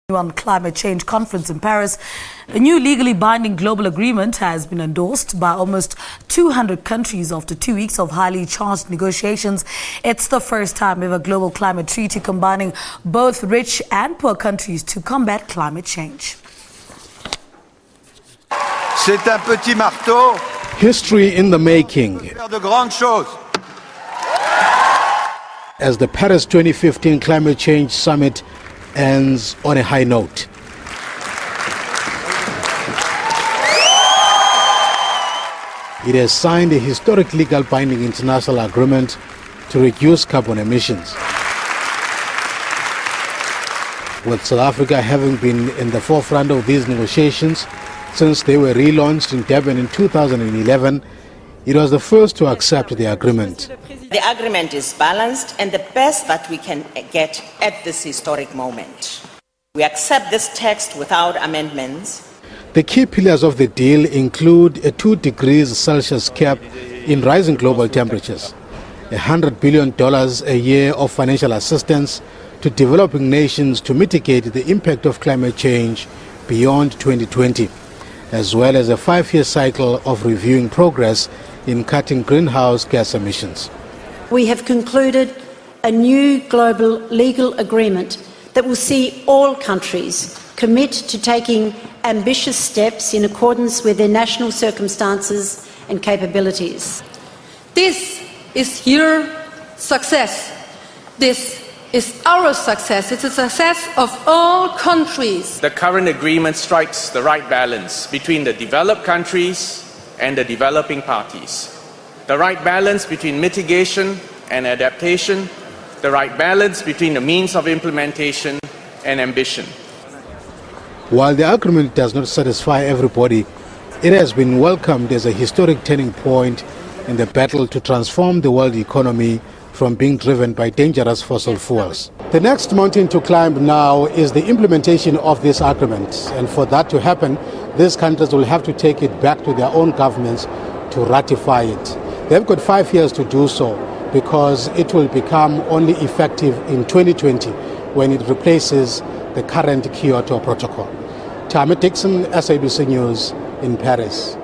Climate Change Conference in Paris. A new legally binding global agreement has been endorsed by almost 200 countries after 2 weeks of highly charged negotiations. It's the first time ever global climate treaty combining both rich and poor countries to combat climate change. C'est un petit marteau. History in the making. De grandes choses. As the Paris 2015 Climate Change Summit ends on a high note. It has signed a historic legal binding international agreement to reduce carbon emissions, with South Africa having been in the forefront of these negotiations since they were relaunched in Durban in 2011. It was the first to accept the agreement. The agreement is balanced and the best that we can get at this historic moment. We accept this text without amendments. The key pillars of the deal include a 2 degrees Celsius cap in rising global temperatures, $100 billion a year of financial assistance to developing nations to mitigate the impact of climate change beyond 2020, as well as a 5-year cycle of reviewing progress in cutting greenhouse gas emissions. We have concluded a new global legal agreement that will see all countries commit to taking ambitious steps in accordance with their national circumstances and capabilities. This is your success. This is our success. It's a success of all countries. The current agreement strikes the right balance between the developed countries and the developing parties. The right balance between mitigation and adaptation, the right balance between the means of implementation and ambition. While the agreement does not satisfy everybody, it has been welcomed as a historic turning point in the battle to transform the world economy from being driven by dangerous fossil fuels. The next mountain to climb now is the implementation of this agreement, and for that to happen, these countries will have to take it back to their own governments to ratify it. They've got 5 years to do so because it will become only effective in 2020 when it replaces the current Kyoto Protocol. Tammy Dixon, SABC News in Paris.